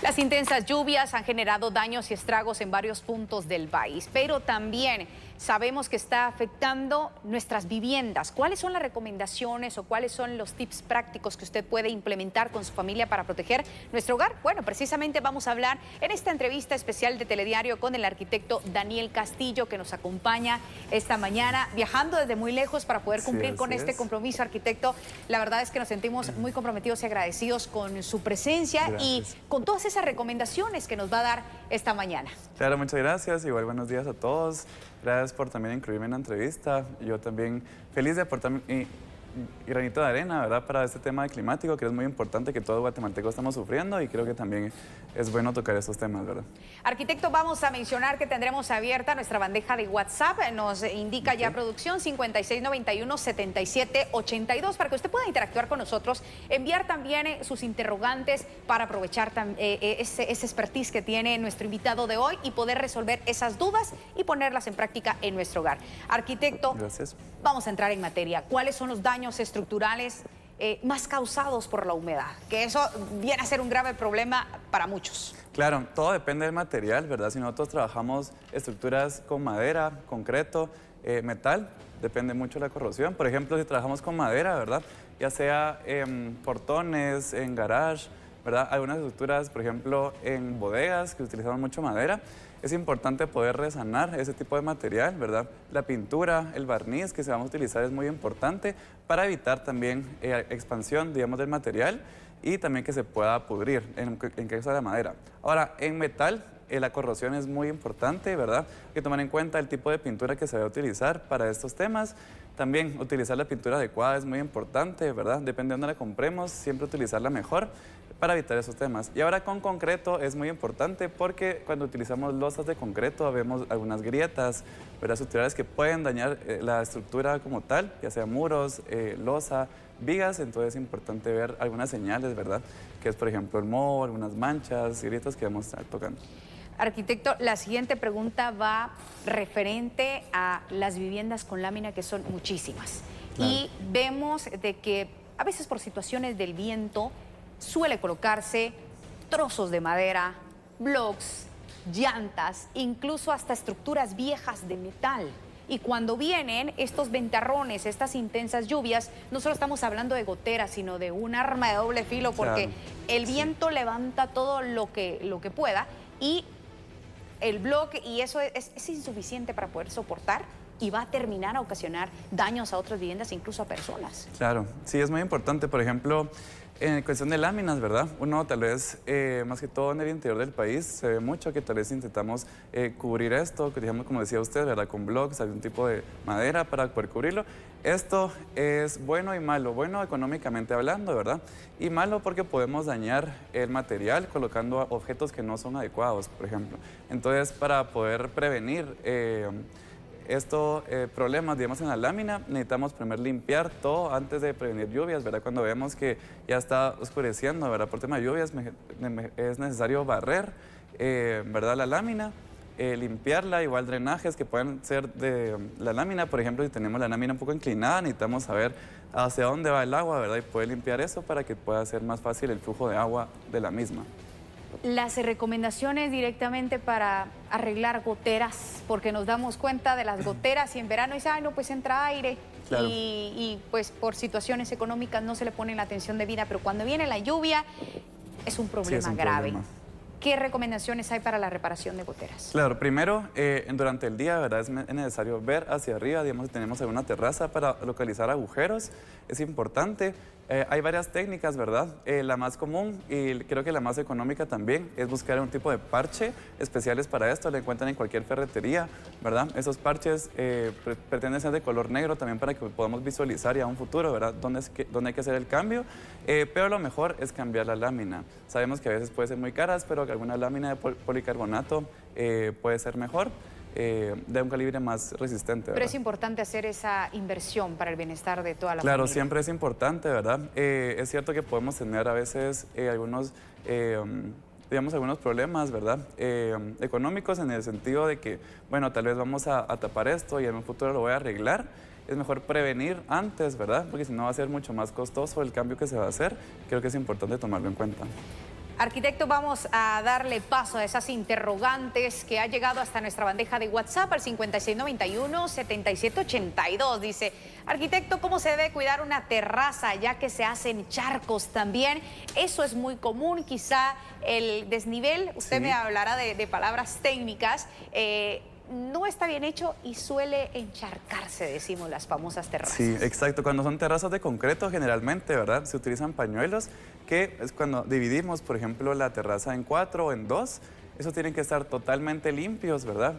Las intensas lluvias han generado daños y estragos en varios puntos del país, pero también sabemos que está afectando nuestras viviendas. ¿Cuáles son las recomendaciones o cuáles son los tips prácticos que usted puede implementar con su familia para proteger nuestro hogar? Bueno, precisamente vamos a hablar en esta entrevista especial de Telediario con el arquitecto Daniel Castillo, que nos acompaña esta mañana, viajando desde muy lejos para poder cumplir con este compromiso, arquitecto. La verdad es que nos sentimos muy comprometidos y agradecidos con su presencia. Gracias. Y con todas esas recomendaciones que nos va a dar esta mañana. Claro, muchas gracias. Igual buenos días a todos. Gracias por también incluirme en la entrevista. Yo también feliz de aportar mi granito de arena, ¿verdad?, para este tema climático, que es muy importante, que todos guatemaltecos estamos sufriendo, y creo que también es bueno tocar estos temas, ¿verdad? Arquitecto, vamos a mencionar que tendremos abierta nuestra bandeja de WhatsApp. Nos indica ya producción 5691-7782 para que usted pueda interactuar con nosotros, enviar también sus interrogantes para aprovechar ese expertise que tiene nuestro invitado de hoy y poder resolver esas dudas y ponerlas en práctica en nuestro hogar. Arquitecto, gracias. Vamos a entrar en materia. ¿Cuáles son los daños estructurales más causados por la humedad? Que eso viene a ser un grave problema para muchos. Claro, todo depende del material, ¿verdad? Si nosotros trabajamos estructuras con madera, concreto, metal, depende mucho de la corrosión. Por ejemplo, si trabajamos con madera, ¿verdad?, ya sea en portones, en garage, ¿verdad?, algunas estructuras, por ejemplo, en bodegas que utilizamos mucho madera, es importante poder resanar ese tipo de material, ¿verdad? La pintura, el barniz que se vamos a utilizar es muy importante para evitar también expansión, digamos, del material, y también que se pueda pudrir en caso de la madera. Ahora, en metal, la corrosión es muy importante, ¿verdad? Hay que tomar en cuenta el tipo de pintura que se va a utilizar para estos temas. También utilizar la pintura adecuada es muy importante, ¿verdad? Depende de dónde la compremos, siempre utilizarla mejor para evitar esos temas. Y ahora con concreto es muy importante porque cuando utilizamos losas de concreto vemos algunas grietas, ¿verdad?, estructurales que pueden dañar la estructura como tal, ya sea muros, losa, vigas. Entonces es importante ver algunas señales, ¿verdad?, que es por ejemplo el moho, algunas manchas, grietas que vamos a estar tocando. Arquitecto, la siguiente pregunta va referente a las viviendas con lámina, que son muchísimas. Claro. Y vemos de que a veces por situaciones del viento suele colocarse trozos de madera, blocks, llantas, incluso hasta estructuras viejas de metal. Y cuando vienen estos ventarrones, estas intensas lluvias, no solo estamos hablando de goteras, sino de un arma de doble filo, porque claro, el viento levanta todo lo que pueda, y el bloque, y eso es insuficiente para poder soportar, y va a terminar a ocasionar daños a otras viviendas, incluso a personas. Claro, sí, es muy importante. Por ejemplo, en cuestión de láminas, ¿verdad? Uno tal vez, más que todo en el interior del país, se ve mucho que tal vez intentamos cubrir esto, digamos, como decía usted, ¿verdad?, con blocks, algún tipo de madera para poder cubrirlo. Esto es bueno y malo. Bueno económicamente hablando, ¿verdad?, y malo porque podemos dañar el material colocando objetos que no son adecuados, por ejemplo. Entonces, para poder prevenir estos problemas, digamos, en la lámina, necesitamos primero limpiar todo antes de prevenir lluvias, ¿verdad? Cuando vemos que ya está oscureciendo, ¿verdad?, por tema de lluvias, es necesario barrer, ¿verdad?, la lámina, limpiarla, igual drenajes que pueden ser de la lámina. Por ejemplo, si tenemos la lámina un poco inclinada, necesitamos saber hacia dónde va el agua, ¿verdad?, y poder limpiar eso para que pueda ser más fácil el flujo de agua de la misma. Las recomendaciones directamente para arreglar goteras, porque nos damos cuenta de las goteras y en verano dice, ay, no, pues entra aire. Claro. Y pues por situaciones económicas no se le pone la atención debida, pero cuando viene la lluvia es un problema grave. ¿Qué recomendaciones hay para la reparación de goteras? Claro, primero, durante el día, ¿verdad?, es necesario ver hacia arriba, digamos, si tenemos alguna terraza para localizar agujeros, es importante. Hay varias técnicas, ¿verdad? La más común y creo que la más económica también es buscar un tipo de parche especiales para esto. Lo encuentran en cualquier ferretería, ¿verdad? Esos parches pretenden ser de color negro también para que podamos visualizar ya un futuro, ¿verdad?, dónde hay que hacer el cambio. Pero lo mejor es cambiar la lámina. Sabemos que a veces puede ser muy caras, pero que alguna lámina de policarbonato puede ser mejor. De un calibre más resistente, ¿verdad? Pero es importante hacer esa inversión para el bienestar de toda la familia. Claro, siempre es importante, ¿verdad? Es cierto que podemos tener a veces algunos problemas, ¿verdad?, económicos, en el sentido de que, bueno, tal vez vamos a tapar esto y en un futuro lo voy a arreglar. Es mejor prevenir antes, ¿verdad?, porque si no va a ser mucho más costoso el cambio que se va a hacer. Creo que es importante tomarlo en cuenta. Arquitecto, vamos a darle paso a esas interrogantes que ha llegado hasta nuestra bandeja de WhatsApp al 5691-7782. Dice, arquitecto, ¿cómo se debe cuidar una terraza ya que se hacen charcos también? Eso es muy común, quizá el desnivel, usted Sí. me hablará de palabras técnicas, no está bien hecho y suele encharcarse, decimos las famosas terrazas. Sí, exacto. Cuando son terrazas de concreto, generalmente, ¿verdad? Se utilizan pañuelos, que es cuando dividimos, por ejemplo, la terraza en 4 o en 2. Esos tienen que estar totalmente limpios, ¿verdad?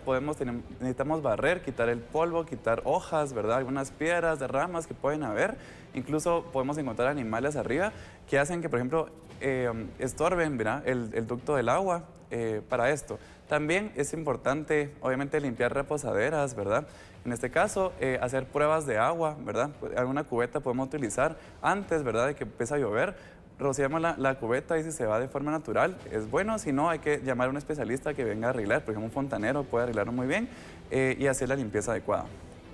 Necesitamos barrer, quitar el polvo, quitar hojas, ¿verdad? Algunas piedras de ramas que pueden haber. Incluso podemos encontrar animales arriba que hacen que, por ejemplo, estorben, ¿verdad? El ducto del agua para esto. También es importante, obviamente, limpiar reposaderas, ¿verdad? En este caso, hacer pruebas de agua, ¿verdad? Alguna cubeta podemos utilizar antes, ¿verdad?, de que empiece a llover. Rociamos la cubeta y si se va de forma natural es bueno, si no hay que llamar a un especialista que venga a arreglar, por ejemplo un fontanero puede arreglarlo muy bien y hacer la limpieza adecuada.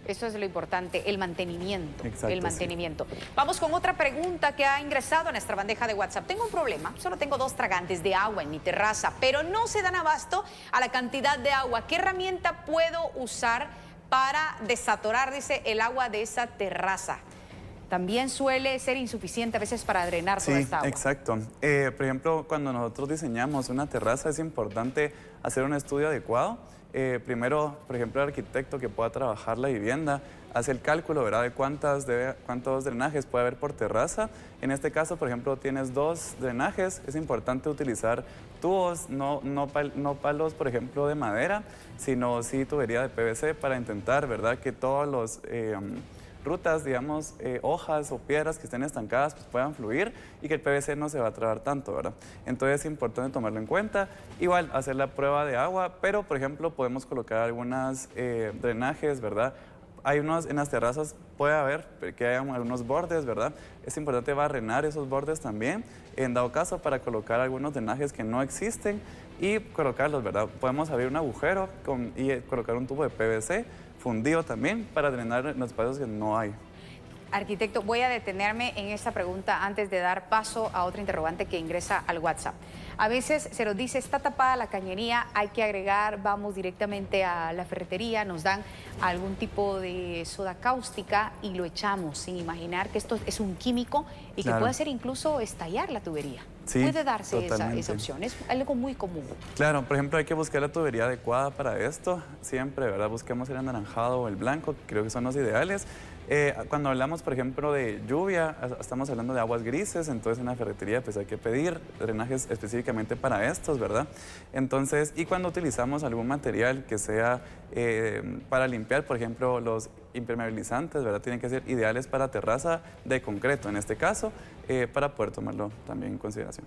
Eso es lo importante, el mantenimiento. Exacto, el mantenimiento. Sí. Vamos con otra pregunta que ha ingresado a nuestra bandeja de WhatsApp. Tengo un problema, solo tengo 2 tragantes de agua en mi terraza, pero no se dan abasto a la cantidad de agua. ¿Qué herramienta puedo usar para desatorar, dice, el agua de esa terraza? También suele ser insuficiente a veces para drenar toda esta agua. Exacto. Por ejemplo, cuando nosotros diseñamos una terraza es importante hacer un estudio adecuado. Primero, por ejemplo, el arquitecto que pueda trabajar la vivienda hace el cálculo, ¿verdad?, de cuántos drenajes puede haber por terraza. En este caso, por ejemplo, tienes 2 drenajes. Es importante utilizar tubos, no palos, por ejemplo, de madera, sino sí tubería de PVC para intentar, ¿verdad?, que todos los rutas, digamos, hojas o piedras que estén estancadas pues puedan fluir y que el PVC no se va a trabar tanto, ¿verdad? Entonces es importante tomarlo en cuenta. Igual, hacer la prueba de agua, pero, por ejemplo, podemos colocar algunos drenajes, ¿verdad? Hay unos, en las terrazas puede haber que hayan algunos bordes, ¿verdad? Es importante barrenar esos bordes también, en dado caso, para colocar algunos drenajes que no existen y colocarlos, ¿verdad? Podemos abrir un agujero y colocar un tubo de PVC fundido también para drenar los espacios que no hay. Arquitecto, voy a detenerme en esta pregunta antes de dar paso a otra interrogante que ingresa al WhatsApp. A veces se nos dice, está tapada la cañería, hay que agregar, vamos directamente a la ferretería, nos dan algún tipo de soda cáustica y lo echamos sin imaginar que esto es un químico y que puede hacer incluso estallar la tubería. Sí, puede darse esa totalmente. opción, es algo muy común. Claro, por ejemplo, hay que buscar la tubería adecuada para esto. Siempre, ¿verdad? Busquemos el anaranjado o el blanco, que creo que son los ideales. Cuando hablamos, por ejemplo, de lluvia, estamos hablando de aguas grises, entonces en la ferretería pues hay que pedir drenajes específicamente para estos, ¿verdad? Entonces, y cuando utilizamos algún material que sea para limpiar, por ejemplo, los impermeabilizantes, ¿verdad? Tienen que ser ideales para terraza de concreto, en este caso, para poder tomarlo también en consideración.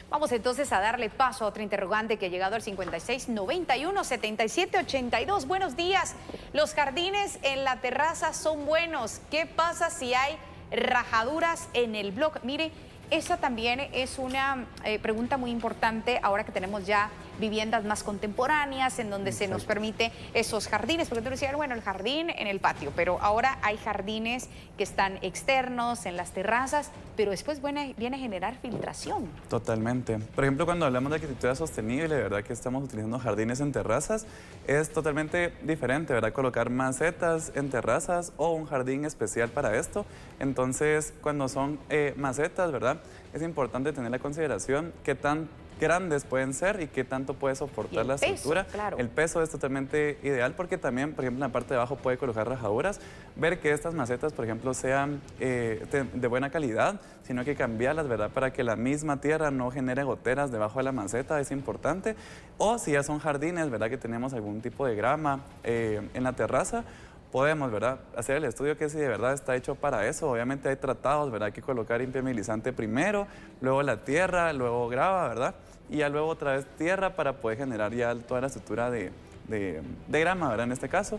Vamos entonces a darle paso a otra interrogante que ha llegado al 5691-7782. Buenos días. Los jardines en la terraza son buenos. ¿Qué pasa si hay rajaduras en el bloque? Mire, esa también es una pregunta muy importante ahora que tenemos ya viviendas más contemporáneas en donde se nos permite esos jardines, porque tú decías, bueno, el jardín en el patio, pero ahora hay jardines que están externos en las terrazas, pero después viene a generar filtración. Totalmente. Por ejemplo, cuando hablamos de arquitectura sostenible, ¿verdad?, que estamos utilizando jardines en terrazas, es totalmente diferente, ¿verdad?, colocar macetas en terrazas o un jardín especial para esto. Entonces, cuando son macetas, ¿verdad?, es importante tener la consideración qué tan grandes pueden ser y qué tanto puede soportar la estructura. Claro. El peso es totalmente ideal porque también, por ejemplo, en la parte de abajo puede colocar rajaduras. Ver que estas macetas, por ejemplo, sean de buena calidad, sino hay que cambiarlas, ¿verdad?, para que la misma tierra no genere goteras debajo de la maceta, es importante. O si ya son jardines, ¿verdad?, que tenemos algún tipo de grama en la terraza, podemos, ¿verdad?, hacer el estudio que si de verdad está hecho para eso. Obviamente hay tratados, ¿verdad?, hay que colocar impermeabilizante primero, luego la tierra, luego grava, ¿verdad?, y ya luego otra vez tierra para poder generar ya toda la estructura de grama, ¿verdad?, en este caso.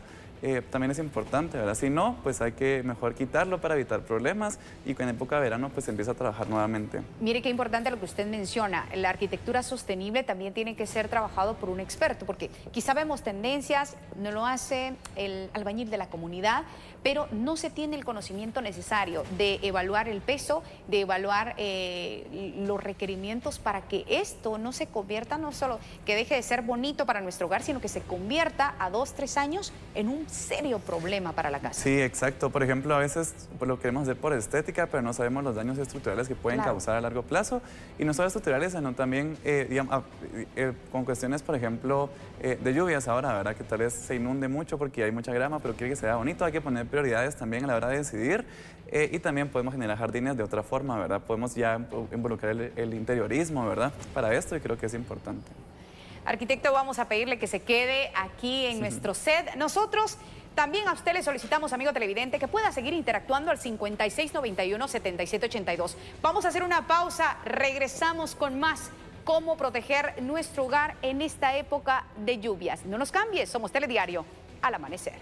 también es importante, ¿verdad? Si no, pues hay que mejor quitarlo para evitar problemas y en época de verano pues se empieza a trabajar nuevamente. Mire qué importante lo que usted menciona. La arquitectura sostenible también tiene que ser trabajado por un experto, porque quizá vemos tendencias, no lo hace el albañil de la comunidad, pero no se tiene el conocimiento necesario de evaluar el peso, de evaluar los requerimientos para que esto no se convierta, no solo que deje de ser bonito para nuestro hogar, sino que se convierta a 2, 3 años en un serio problema para la casa. Sí, exacto. Por ejemplo, a veces pues, lo queremos hacer por estética, pero no sabemos los daños estructurales que pueden causar a largo plazo. Y no solo estructurales, sino también digamos, con cuestiones, por ejemplo, de lluvias ahora, ¿verdad? Que tal vez se inunde mucho porque hay mucha grama, pero quiere que sea bonito. Hay que poner prioridades también a la hora de decidir. Y también podemos generar jardines de otra forma, ¿verdad? Podemos ya involucrar el interiorismo, ¿verdad? Para esto y creo que es importante. Arquitecto, vamos a pedirle que se quede aquí en nuestro set. Nosotros también a usted le solicitamos, amigo televidente, que pueda seguir interactuando al 5691-7782. Vamos a hacer una pausa, regresamos con más. Cómo proteger nuestro hogar en esta época de lluvias. No nos cambies, somos Telediario al amanecer.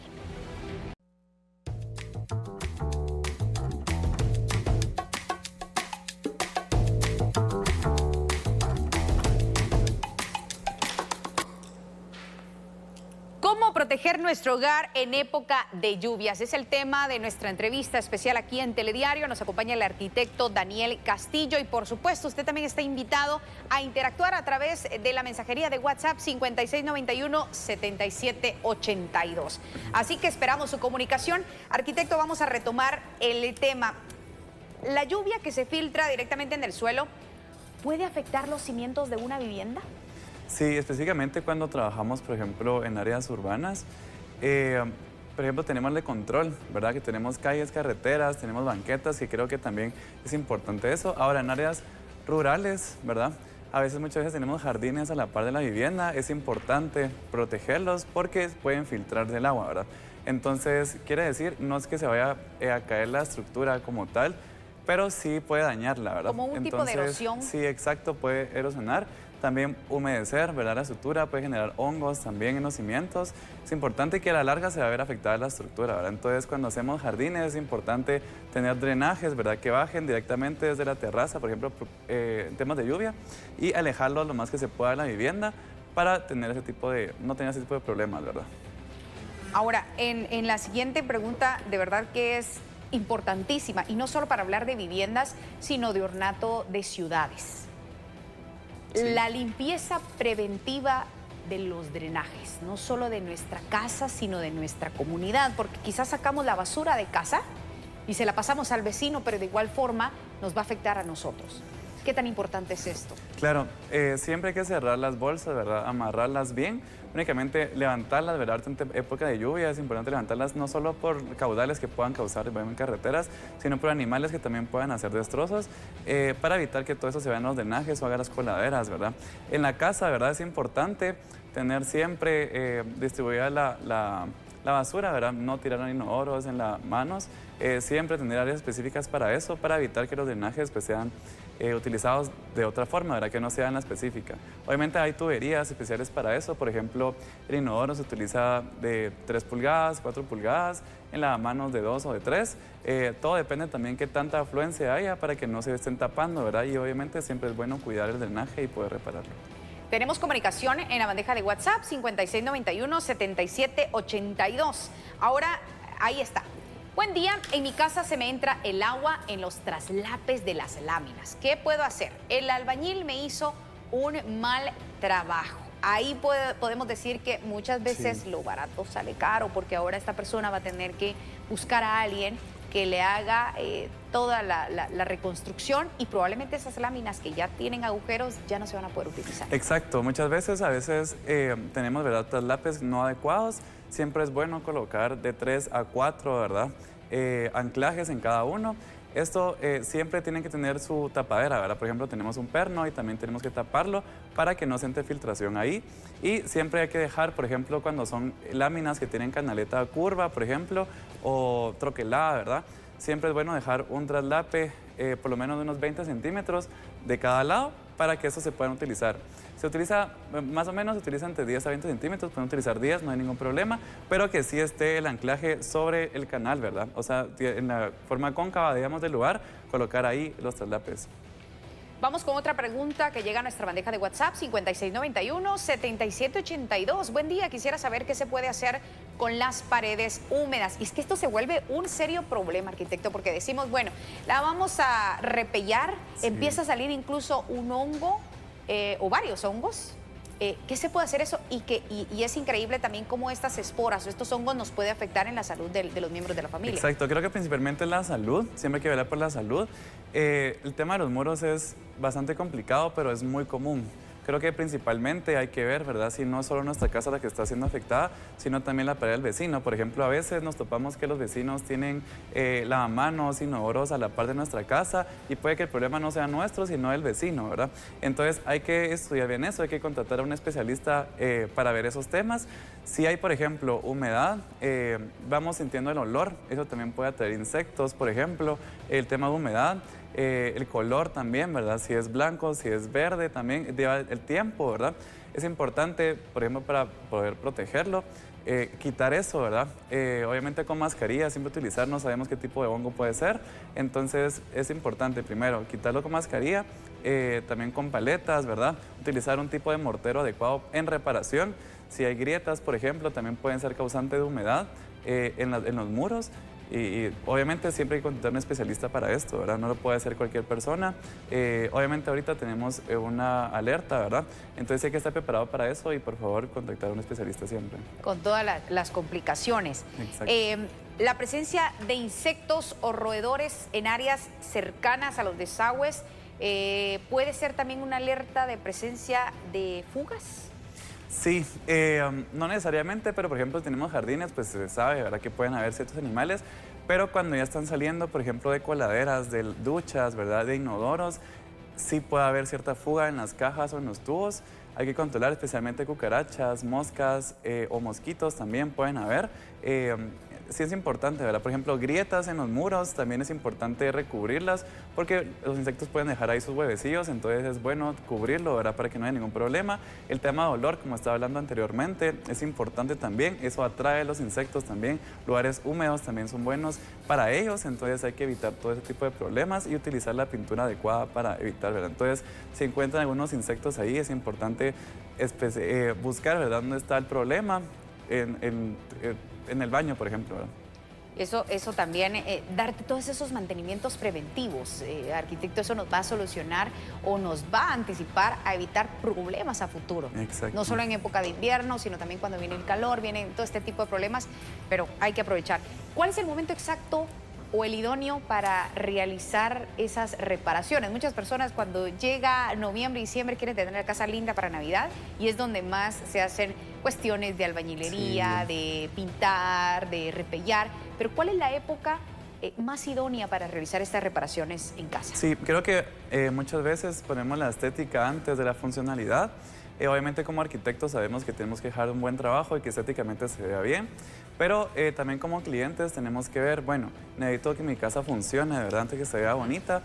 ¿Cómo proteger nuestro hogar en época de lluvias? Es el tema de nuestra entrevista especial aquí en Telediario. Nos acompaña el arquitecto Daniel Castillo y por supuesto usted también está invitado a interactuar a través de la mensajería de WhatsApp 5691-7782. Así que esperamos su comunicación. Arquitecto, vamos a retomar el tema. ¿La lluvia que se filtra directamente en el suelo puede afectar los cimientos de una vivienda? Sí, específicamente cuando trabajamos, por ejemplo, en áreas urbanas, por ejemplo, tenemos el control, ¿verdad? Que tenemos calles, carreteras, tenemos banquetas, que creo que también es importante eso. Ahora, en áreas rurales, ¿verdad? Muchas veces tenemos jardines a la par de la vivienda, es importante protegerlos porque pueden filtrarse el agua, ¿verdad? Entonces, quiere decir, no es que se vaya a caer la estructura como tal, pero sí puede dañarla, ¿verdad? Como un tipo de erosión. Sí, exacto, puede erosionar. También humedecer, ¿verdad? La estructura puede generar hongos también en los cimientos. Es importante que a la larga se va a ver afectada la estructura, ¿verdad? Entonces, cuando hacemos jardines es importante tener drenajes, ¿verdad? Que bajen directamente desde la terraza, por ejemplo, en temas de lluvia, y alejarlos lo más que se pueda de la vivienda para tener no tener ese tipo de problemas, ¿verdad? Ahora, en la siguiente pregunta, de verdad que es importantísima, y no solo para hablar de viviendas, sino de ornato de ciudades. Sí. La limpieza preventiva de los drenajes, no solo de nuestra casa, sino de nuestra comunidad, porque quizás sacamos la basura de casa y se la pasamos al vecino, pero de igual forma nos va a afectar a nosotros. ¿Qué tan importante es esto? Claro, siempre hay que cerrar las bolsas, ¿verdad? Amarrarlas bien, únicamente levantarlas, ¿verdad? En época de lluvia es importante levantarlas no solo por caudales que puedan causar en carreteras, sino por animales que también puedan hacer destrozos, para evitar que todo eso se vaya en los drenajes o haga las coladeras, ¿verdad? En la casa, ¿verdad? Es importante tener siempre distribuida la basura, ¿verdad? No tirar inodoros en las manos, siempre tener áreas específicas para eso, para evitar que los drenajes pues, sean utilizados de otra forma, ¿verdad? Que no sean la específica. Obviamente hay tuberías especiales para eso, por ejemplo, el inodoro se utiliza de 3 pulgadas, 4 pulgadas, en lavamanos de 2 o de 3. Todo depende también qué tanta afluencia haya para que no se estén tapando, ¿verdad? Y obviamente siempre es bueno cuidar el drenaje y poder repararlo. Tenemos comunicación en la bandeja de WhatsApp 5691-7782. Ahora, ahí está. Buen día, en mi casa se me entra el agua en los traslapes de las láminas. ¿Qué puedo hacer? El albañil me hizo un mal trabajo. Ahí podemos decir que muchas veces lo barato sale caro, porque ahora esta persona va a tener que buscar a alguien que le haga toda la reconstrucción y probablemente esas láminas que ya tienen agujeros ya no se van a poder utilizar. Exacto, muchas veces tenemos, ¿verdad?, traslapes no adecuados. Siempre es bueno colocar de 3 a 4, ¿verdad?, anclajes en cada uno. Esto siempre tiene que tener su tapadera, ¿verdad? Por ejemplo, tenemos un perno y también tenemos que taparlo para que no se entre filtración ahí. Y siempre hay que dejar, por ejemplo, cuando son láminas que tienen canaleta curva, por ejemplo, o troquelada, ¿verdad? siempre es bueno dejar un traslape por lo menos de unos 20 centímetros de cada lado para que eso se puedan utilizar. Se utiliza, más o menos, se utiliza entre 10 a 20 centímetros, pueden utilizar 10, no hay ningún problema, pero que sí esté el anclaje sobre el canal, ¿verdad? O sea, en la forma cóncava, digamos, del lugar, colocar ahí los traslapes. Vamos con otra pregunta que llega a nuestra bandeja de WhatsApp, 5691-7782. Buen día, quisiera saber qué se puede hacer con las paredes húmedas. Y es que esto se vuelve un serio problema, arquitecto, porque decimos, bueno, la vamos a repellar, sí, empieza a salir incluso un hongo o varios hongos. ¿Qué se puede hacer eso? Y es increíble también cómo estas esporas o estos hongos nos puede afectar en la salud de los miembros de la familia. Exacto, creo que principalmente la salud, siempre hay que velar por la salud. El tema de los muros es bastante complicado, pero es muy común. Creo que principalmente hay que ver, ¿verdad? Si no solo nuestra casa la que está siendo afectada, sino también la pared del vecino. Por ejemplo, a veces nos topamos que los vecinos tienen lavamanos, inodoros a la par de nuestra casa y puede que el problema no sea nuestro, sino del vecino, ¿verdad? Entonces hay que estudiar bien eso, hay que contratar a un especialista para ver esos temas. Si hay, por ejemplo, humedad, vamos sintiendo el olor, eso también puede atraer insectos, por ejemplo, el tema de humedad. El color también, ¿verdad? Si es blanco, si es verde, también lleva el tiempo, ¿verdad? Es importante, por ejemplo, para poder protegerlo, quitar eso, ¿verdad? Obviamente con mascarilla, siempre utilizar, no sabemos qué tipo de hongo puede ser, entonces es importante primero quitarlo con mascarilla, también con paletas, ¿verdad? Utilizar un tipo de mortero adecuado en reparación. Si hay grietas, por ejemplo, también pueden ser causantes de humedad en los muros. Y obviamente siempre hay que contratar un especialista para esto, ¿verdad? No lo puede hacer cualquier persona. Obviamente ahorita tenemos una alerta, ¿verdad? Entonces hay que estar preparado para eso y por favor contactar a un especialista siempre. Con todas las complicaciones. Exacto. La presencia de insectos o roedores en áreas cercanas a los desagües puede ser también una alerta de presencia de fugas. Sí, no necesariamente, pero por ejemplo tenemos jardines, pues se sabe, ¿verdad?, que pueden haber ciertos animales, pero cuando ya están saliendo, por ejemplo, de coladeras, de duchas, ¿verdad?, de inodoros, sí puede haber cierta fuga en las cajas o en los tubos. Hay que controlar especialmente cucarachas, moscas o mosquitos también pueden haber. Sí es importante, ¿verdad? Por ejemplo, grietas en los muros, también es importante recubrirlas porque los insectos pueden dejar ahí sus huevecillos, entonces es bueno cubrirlo, ¿verdad? Para que no haya ningún problema. El tema de olor, como estaba hablando anteriormente, es importante también, eso atrae a los insectos también. Lugares húmedos también son buenos para ellos, entonces hay que evitar todo ese tipo de problemas y utilizar la pintura adecuada para evitar, ¿verdad? Entonces, si encuentran algunos insectos ahí, es importante buscar, ¿verdad?, dónde está el problema en el baño, por ejemplo, ¿verdad? Eso también, darte todos esos mantenimientos preventivos, arquitecto, eso nos va a solucionar o nos va a anticipar a evitar problemas a futuro. Exacto. No solo en época de invierno, sino también cuando viene el calor, vienen todo este tipo de problemas, pero hay que aprovechar. ¿Cuál es el momento exacto o el idóneo para realizar esas reparaciones? Muchas personas cuando llega noviembre y diciembre quieren tener la casa linda para Navidad y es donde más se hacen cuestiones de albañilería, sí, de pintar, de repellar. Pero ¿cuál es la época más idónea para realizar estas reparaciones en casa? Sí, creo que muchas veces ponemos la estética antes de la funcionalidad. Obviamente como arquitectos sabemos que tenemos que dejar un buen trabajo y que estéticamente se vea bien, pero también como clientes tenemos que ver, bueno, necesito que mi casa funcione, de verdad, antes que se vea bonita.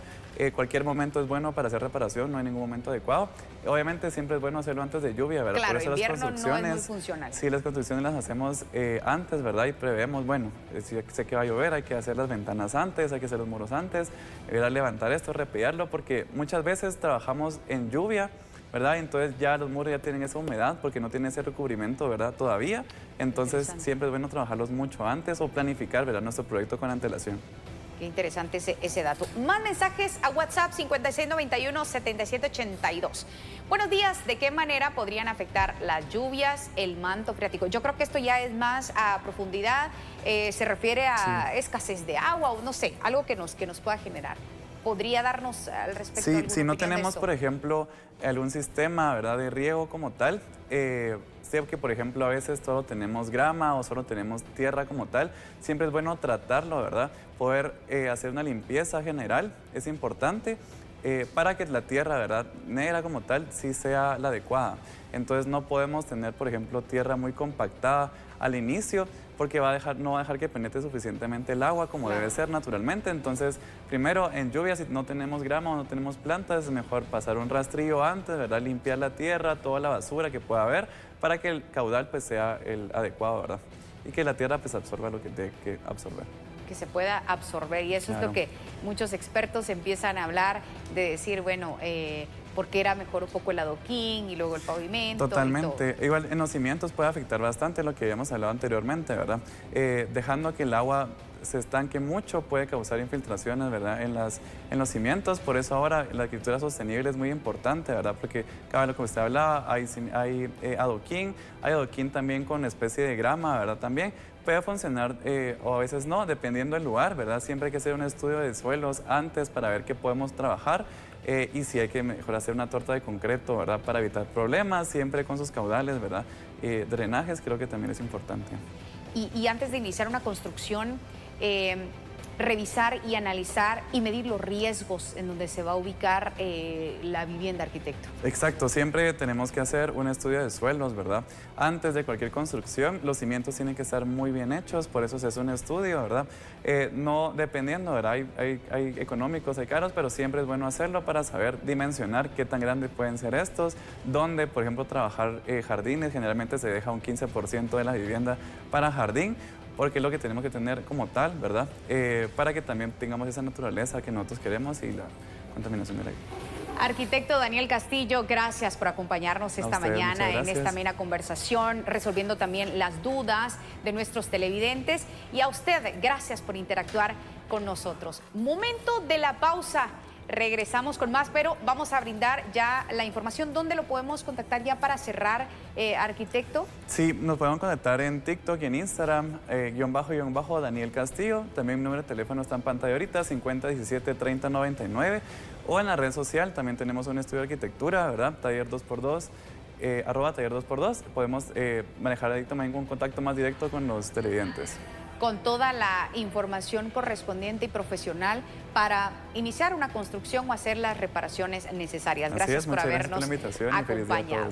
Cualquier momento es bueno para hacer reparación, no hay ningún momento adecuado. Obviamente siempre es bueno hacerlo antes de lluvia, ¿verdad? Claro, por eso invierno las construcciones, no es muy funcional. Sí, las construcciones las hacemos antes, ¿verdad? Y prevemos, bueno, si sé que va a llover, hay que hacer las ventanas antes, hay que hacer los muros antes, levantar esto, repellarlo, porque muchas veces trabajamos en lluvia, ¿verdad? Entonces ya los muros ya tienen esa humedad porque no tienen ese recubrimiento, ¿verdad? Todavía. Entonces siempre es bueno trabajarlos mucho antes o planificar, ¿verdad?, nuestro proyecto con antelación. Qué interesante ese dato. Más mensajes a WhatsApp 5691-7782. Buenos días. ¿De qué manera podrían afectar las lluvias, el manto freático? Yo creo que esto ya es más a profundidad. Se refiere a escasez de agua o no sé, algo que nos pueda generar. ¿Podría darnos al respecto? Sí, si no tenemos, por ejemplo, algún sistema, ¿verdad?, de riego como tal, sé que, por ejemplo, a veces solo tenemos grama o solo tenemos tierra como tal, siempre es bueno tratarlo, ¿verdad? Poder hacer una limpieza general, es importante. para que la tierra, ¿verdad?, negra como tal, sí sea la adecuada. Entonces no podemos tener, por ejemplo, tierra muy compactada al inicio, porque no va a dejar que penetre suficientemente el agua como debe ser naturalmente. Entonces, primero, en lluvia, si no tenemos grama o no tenemos plantas, es mejor pasar un rastrillo antes, ¿verdad? Limpiar la tierra, toda la basura que pueda haber, para que el caudal pues sea el adecuado, ¿verdad? Y que la tierra pues absorba lo que tiene que absorber. Que se pueda absorber, y eso es lo que muchos expertos empiezan a hablar, de decir, bueno, porque era mejor un poco el adoquín y luego el pavimento. Totalmente. Igual en los cimientos puede afectar bastante lo que habíamos hablado anteriormente, ¿verdad? Dejando que el agua se estanque mucho puede causar infiltraciones, ¿verdad?, en los cimientos. Por eso ahora la arquitectura sostenible es muy importante, ¿verdad? Porque cada lo que usted hablaba, hay adoquín también con especie de grama, ¿verdad? También puede funcionar o a veces no, dependiendo del lugar, ¿verdad? Siempre hay que hacer un estudio de suelos antes para ver qué podemos trabajar. Y si hay que mejor hacer una torta de concreto, ¿verdad?, para evitar problemas, siempre con sus caudales, ¿verdad? Drenajes creo que también es importante. Y antes de iniciar una construcción, revisar y analizar y medir los riesgos en donde se va a ubicar la vivienda, arquitecto. Exacto, siempre tenemos que hacer un estudio de suelos, ¿verdad? Antes de cualquier construcción, los cimientos tienen que estar muy bien hechos, por eso se hace un estudio, ¿verdad? No dependiendo, ¿verdad? Hay económicos, hay caros, pero siempre es bueno hacerlo para saber dimensionar qué tan grandes pueden ser estos, donde, por ejemplo, trabajar jardines, generalmente se deja un 15% de la vivienda para jardín, porque es lo que tenemos que tener como tal, ¿verdad? Para que también tengamos esa naturaleza que nosotros queremos y la contaminación del aire. Arquitecto Daniel Castillo, gracias por acompañarnos esta mañana en esta amena conversación, resolviendo también las dudas de nuestros televidentes. Y a usted, gracias por interactuar con nosotros. Momento de la pausa. Regresamos con más, pero vamos a brindar ya la información. ¿Dónde lo podemos contactar ya para cerrar, arquitecto? Sí, nos podemos contactar en TikTok y en Instagram, __ Daniel Castillo. También mi número de teléfono está en pantalla ahorita, 5017-3099. O en la red social también tenemos un estudio de arquitectura, ¿verdad? Taller 2x2, @taller 2x2. Podemos manejar ahí también un contacto más directo con los televidentes. Con toda la información correspondiente y profesional para iniciar una construcción o hacer las reparaciones necesarias. Gracias por habernos acompañado.